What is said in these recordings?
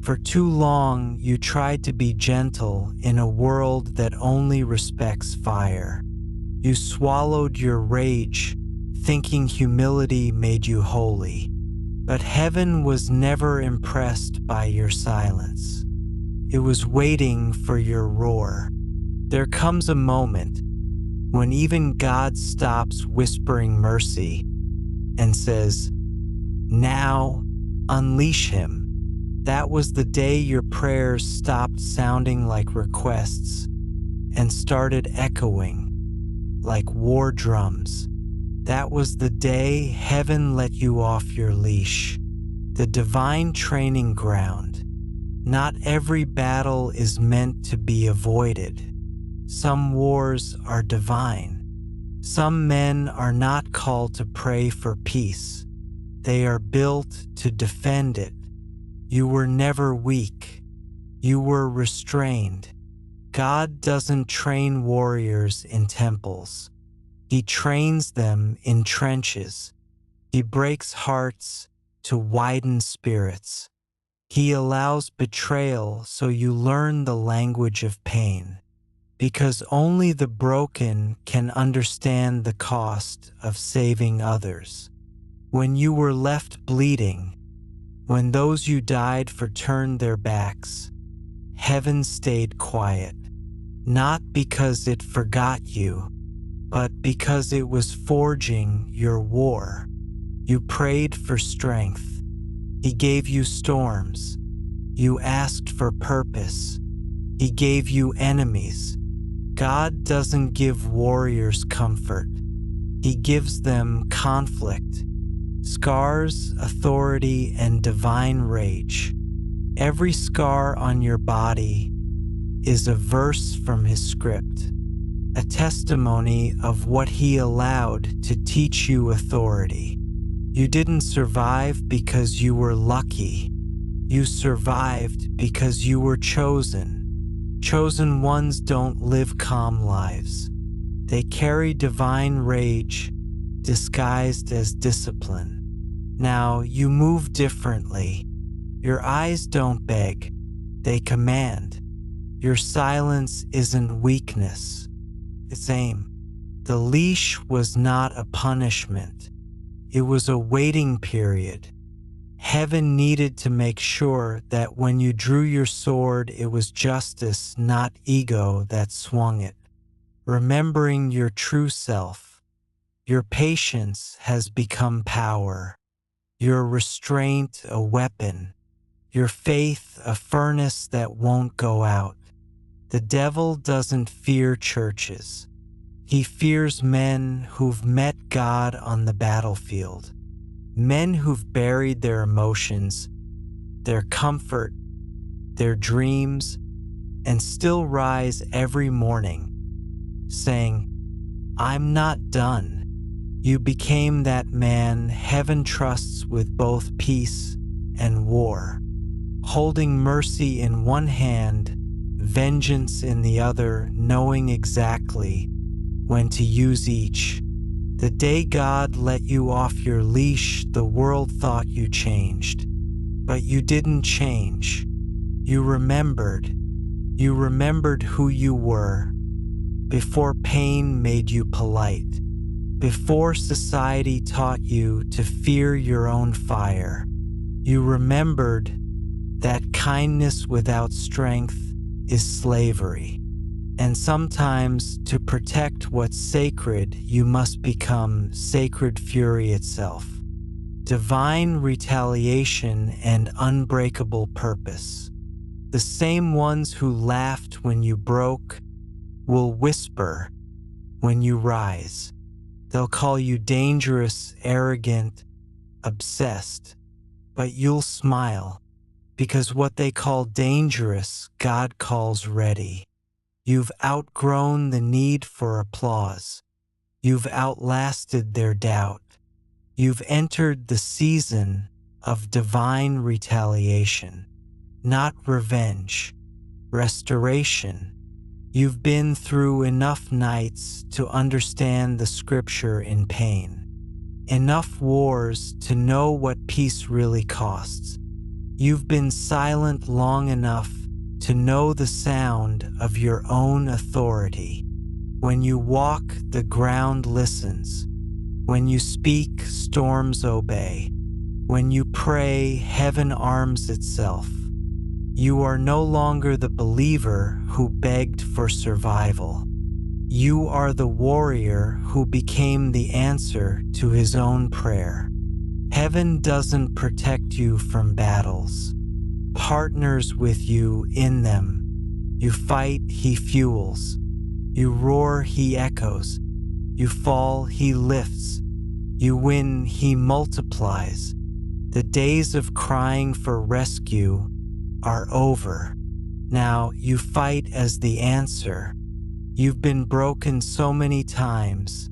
For too long, you tried to be gentle in a world that only respects fire. You swallowed your rage, thinking humility made you holy. But heaven was never impressed by your silence. It was waiting for your roar. There comes a moment when even God stops whispering mercy and says, "Now, unleash him." That was the day your prayers stopped sounding like requests and started echoing like war drums. That was the day heaven let you off your leash. The divine training ground. Not every battle is meant to be avoided. Some wars are divine. Some men are not called to pray for peace. They are built to defend it. You were never weak. You were restrained. God doesn't train warriors in temples. He trains them in trenches. He breaks hearts to widen spirits. He allows betrayal so you learn the language of pain. Because only the broken can understand the cost of saving others. When you were left bleeding, when those you died for turned their backs, heaven stayed quiet. Not because it forgot you, but because it was forging your war. You prayed for strength. He gave you storms. You asked for purpose. He gave you enemies. God doesn't give warriors comfort. He gives them conflict, scars, authority, and divine rage. Every scar on your body is a verse from his script, a testimony of what he allowed to teach you authority. You didn't survive because you were lucky. You survived because you were chosen. Chosen ones don't live calm lives. They carry divine rage disguised as discipline. Now you move differently. Your eyes don't beg, they command. Your silence isn't weakness, it's aim. The leash was not a punishment. It was a waiting period. Heaven needed to make sure that when you drew your sword, it was justice, not ego, that swung it. Remembering your true self, your patience has become power, your restraint a weapon, your faith a furnace that won't go out. The devil doesn't fear churches. He fears men who've met God on the battlefield. Men who've buried their emotions, their comfort, their dreams, and still rise every morning, saying, "I'm not done." You became that man heaven trusts with both peace and war, holding mercy in one hand, vengeance in the other, knowing exactly when to use each. The day God let you off your leash, the world thought you changed. But you didn't change. You remembered. You remembered who you were. Before pain made you polite. Before society taught you to fear your own fire. You remembered that kindness without strength is slavery. And sometimes, to protect what's sacred, you must become sacred fury itself. Divine retaliation and unbreakable purpose. The same ones who laughed when you broke will whisper when you rise. They'll call you dangerous, arrogant, obsessed, but you'll smile, because what they call dangerous, God calls ready. You've outgrown the need for applause. You've outlasted their doubt. You've entered the season of divine retaliation, not revenge, restoration. You've been through enough nights to understand the scripture in pain, enough wars to know what peace really costs. You've been silent long enough to know the sound of your own authority. When you walk, the ground listens. When you speak, storms obey. When you pray, heaven arms itself. You are no longer the believer who begged for survival. You are the warrior who became the answer to his own prayer. Heaven doesn't protect you from battles, partners with you in them. You fight, he fuels. You roar, he echoes. You fall, he lifts. You win, he multiplies. The days of crying for rescue are over. Now you fight as the answer. You've been broken so many times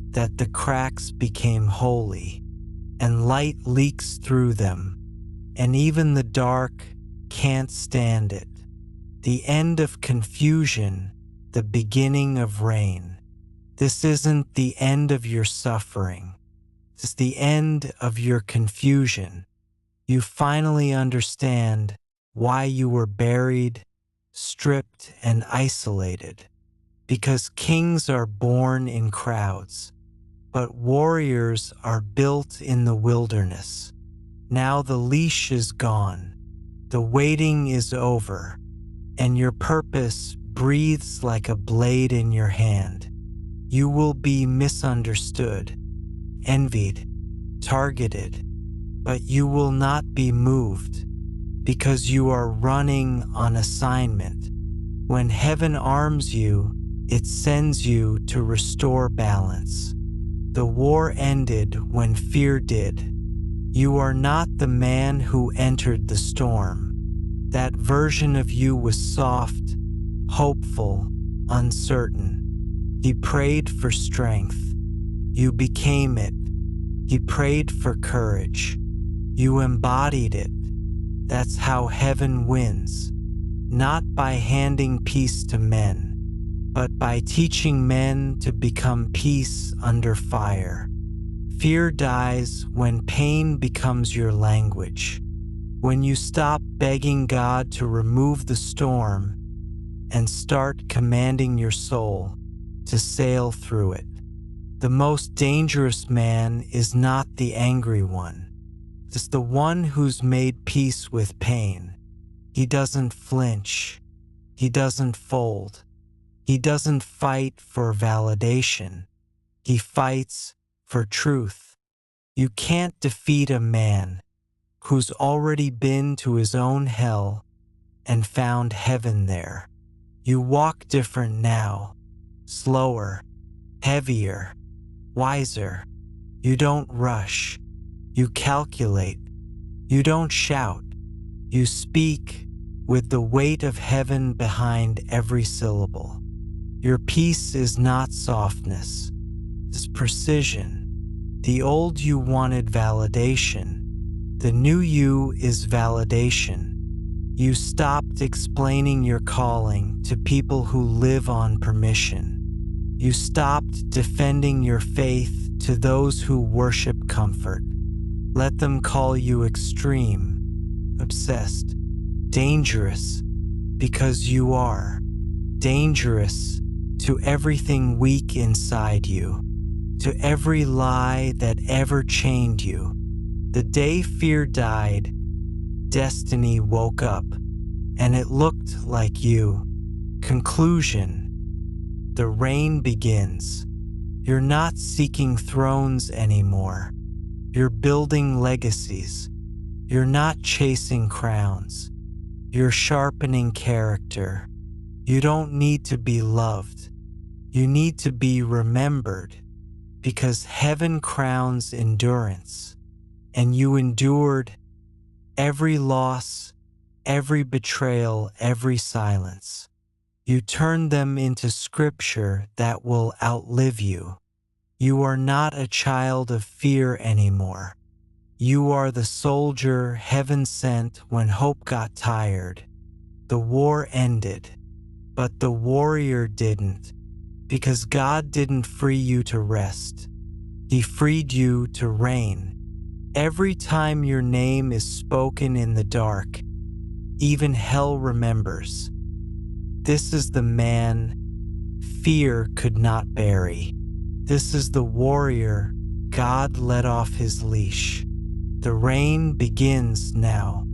that the cracks became holy, and light leaks through them, and even the dark can't stand it. The end of confusion, the beginning of reign. This isn't the end of your suffering. It's the end of your confusion. You finally understand why you were buried, stripped, and isolated. Because kings are born in crowds, but warriors are built in the wilderness. Now the leash is gone, the waiting is over, and your purpose breathes like a blade in your hand. You will be misunderstood, envied, targeted, but you will not be moved because you are running on assignment. When heaven arms you, it sends you to restore balance. The war ended when fear did. You are not the man who entered the storm. That version of you was soft, hopeful, uncertain. He prayed for strength. You became it. He prayed for courage. You embodied it. That's how heaven wins. Not by handing peace to men, but by teaching men to become peace under fire. Fear dies when pain becomes your language. When you stop begging God to remove the storm and start commanding your soul to sail through it. The most dangerous man is not the angry one. It's the one who's made peace with pain. He doesn't flinch. He doesn't fold. He doesn't fight for validation. He fights for truth. You can't defeat a man who's already been to his own hell and found heaven there. You walk different now, slower, heavier, wiser. You don't rush. You calculate. You don't shout. You speak with the weight of heaven behind every syllable. Your peace is not softness. It's precision. The old you wanted validation. The new you is validation. You stopped explaining your calling to people who live on permission. You stopped defending your faith to those who worship comfort. Let them call you extreme, obsessed, dangerous, because you are dangerous to everything weak inside you, to every lie that ever chained you. The day fear died, destiny woke up, and it looked like you. Conclusion: the reign begins. You're not seeking thrones anymore. You're building legacies. You're not chasing crowns. You're sharpening character. You don't need to be loved. You need to be remembered, because heaven crowns endurance, and you endured every loss, every betrayal, every silence. You turned them into scripture that will outlive you. You are not a child of fear anymore. You are the soldier heaven sent when hope got tired. The war ended, but the warrior didn't, because God didn't free you to rest. He freed you to reign. Every time your name is spoken in the dark, even hell remembers. This is the man fear could not bury. This is the warrior God let off his leash. The reign begins now.